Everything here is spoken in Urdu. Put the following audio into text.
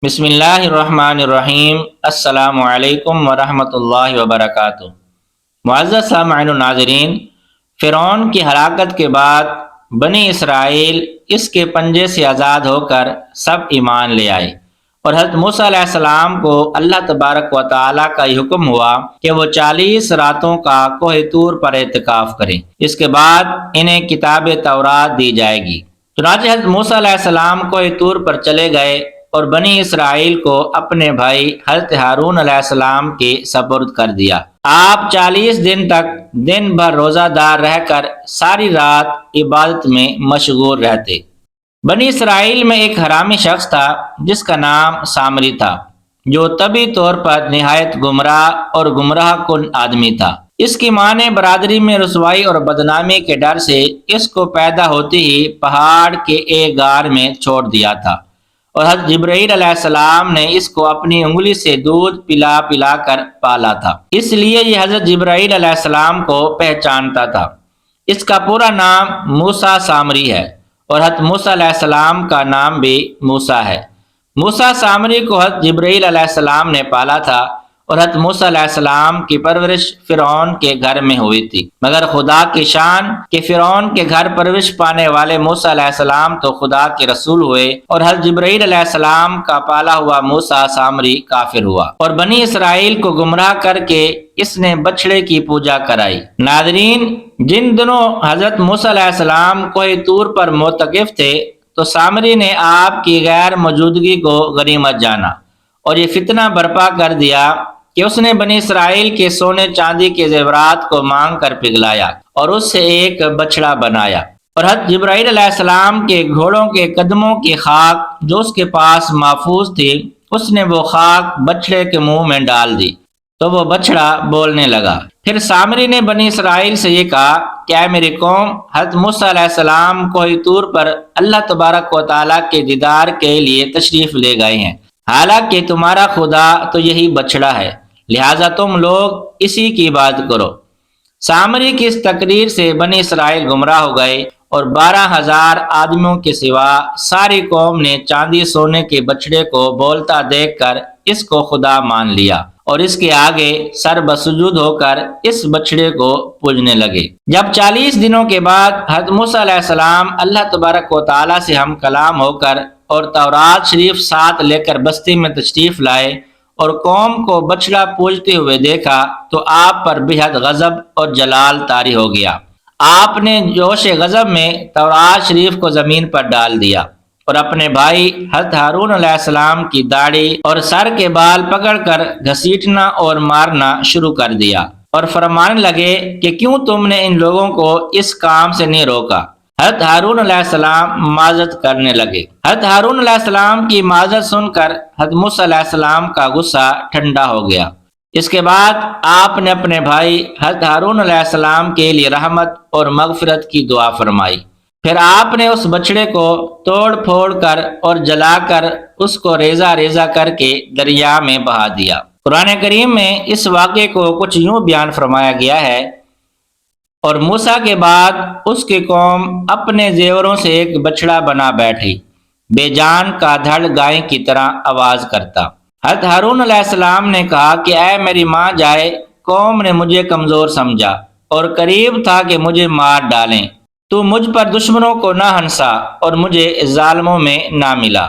بسم اللہ الرحمن الرحیم۔ السلام علیکم ورحمۃ اللہ وبرکاتہ۔ معزز سامعین و ناظرین، فرعون کی ہلاکت کے بعد بنی اسرائیل اس کے پنجے سے آزاد ہو کر سب ایمان لے آئے، اور حضرت موسیٰ علیہ السلام کو اللہ تبارک و تعالیٰ کا یہ حکم ہوا کہ وہ 40 راتوں کا کوہ طور پر اعتکاف کریں۔ اس کے بعد انہیں کتاب تورات دی جائے گی۔ چنانچہ حضرت موسیٰ علیہ السلام کوہ طور پر چلے گئے اور بنی اسرائیل کو اپنے بھائی حضرت ہارون علیہ السلام کے سپرد کر دیا۔ آپ 40 دن تک دن بھر روزہ دار رہ کر ساری رات عبادت میں مشغول رہتے۔ بنی اسرائیل میں ایک حرامی شخص تھا جس کا نام سامری تھا، جو طبی طور پر نہایت گمراہ اور گمراہ کن آدمی تھا۔ اس کی ماں نے برادری میں رسوائی اور بدنامی کے ڈر سے اس کو پیدا ہوتے ہی پہاڑ کے ایک غار میں چھوڑ دیا تھا، اور حضرت جبرائیل علیہ السلام نے اس کو اپنی انگلی سے دودھ پلا پلا کر پالا تھا، اس لیے یہ حضرت جبرائیل علیہ السلام کو پہچانتا تھا۔ اس کا پورا نام موسیٰ سامری ہے، اور حضرت موسیٰ علیہ السلام کا نام بھی موسیٰ ہے۔ موسیٰ سامری کو حضرت جبرائیل علیہ السلام نے پالا تھا، اور حضرت موسیٰ علیہ السلام کی پرورش فرعون کے گھر میں ہوئی تھی، مگر خدا کی شان کہ فرعون کے گھر پرورش پانے والے موسیٰ علیہ السلام تو خدا کے رسول ہوئے، اور حضرت جبرائیل علیہ السلام کا پالا ہوا موسیٰ سامری کافر ہوا، اور بنی اسرائیل کو گمراہ کر کے اس نے بچڑے کی پوجا کرائی۔ ناظرین، جن دنوں حضرت موسیٰ علیہ السلام کوہ طور پر معتکف تھے تو سامری نے آپ کی غیر موجودگی کو غنیمت جانا، اور یہ فتنہ برپا کر دیا کہ اس نے بنی اسرائیل کے سونے چاندی کے زیورات کو مانگ کر پگھلایا اور اس سے ایک بچڑا بنایا، اور حضرت جبرائیل علیہ السلام کے گھوڑوں کے قدموں کی خاک جو اس کے پاس محفوظ تھی، اس نے وہ خاک بچڑے کے منہ میں ڈال دی تو وہ بچڑا بولنے لگا۔ پھر سامری نے بنی اسرائیل سے یہ کہا کہ اے میری قوم، حضرت موسیٰ علیہ السلام کوہ طور پر اللہ تبارک و تعالیٰ کے دیدار کے لیے تشریف لے گئے ہیں، حالانکہ تمہارا خدا تو یہی بچڑا ہے، لہٰذا تم لوگ اسی کی عبادت کرو۔ سامری کی اس تقریر سے بنی اسرائیل گمراہ ہو گئے، اور 12,000 آدمیوں کے سوا ساری قوم نے چاندی سونے کے بچڑے کو بولتا دیکھ کر اس کو خدا مان لیا، اور اس کے آگے سر بسجود ہو کر اس بچڑے کو پوجنے لگے۔ جب 40 دنوں کے بعد حضرت موسیٰ علیہ السلام اللہ تبارک و تعالیٰ سے ہم کلام ہو کر اور تورات شریف ساتھ لے کر بستی میں تشریف لائے اور قوم کو بچڑا پوجتے ہوئے دیکھا تو آپ پر بےحد غضب اور جلال طاری ہو گیا۔ آپ نے جوش غضب میں تورات شریف کو زمین پر ڈال دیا، اور اپنے بھائی حضرت ہارون علیہ السلام کی داڑھی اور سر کے بال پکڑ کر گھسیٹنا اور مارنا شروع کر دیا، اور فرمانے لگے کہ کیوں تم نے ان لوگوں کو اس کام سے نہیں روکا۔ حضرت ہارون علیہ السلام معذرت کرنے لگے۔ حضرت ہارون علیہ السلام کی معذرت سن کر حضرت موسیٰ علیہ السلام کا غصہ ٹھنڈا ہو گیا۔ اس کے بعد آپ نے اپنے بھائی حضرت ہارون علیہ السلام کے لیے رحمت اور مغفرت کی دعا فرمائی۔ پھر آپ نے اس بچڑے کو توڑ پھوڑ کر اور جلا کر اس کو ریزہ ریزہ کر کے دریا میں بہا دیا۔ قرآن کریم میں اس واقعے کو کچھ یوں بیان فرمایا گیا ہے، اور موسیٰ کے بعد اس کی قوم اپنے زیوروں سے ایک بچڑا بنا بیٹھی، بے جان کا دھڑ گائے کی طرح آواز کرتا۔ حضرت ہارون علیہ السلام نے کہا کہ اے میری ماں جائے، قوم نے مجھے کمزور سمجھا اور قریب تھا کہ مجھے مار ڈالیں، تو مجھ پر دشمنوں کو نہ ہنسا اور مجھے ظالموں میں نہ ملا۔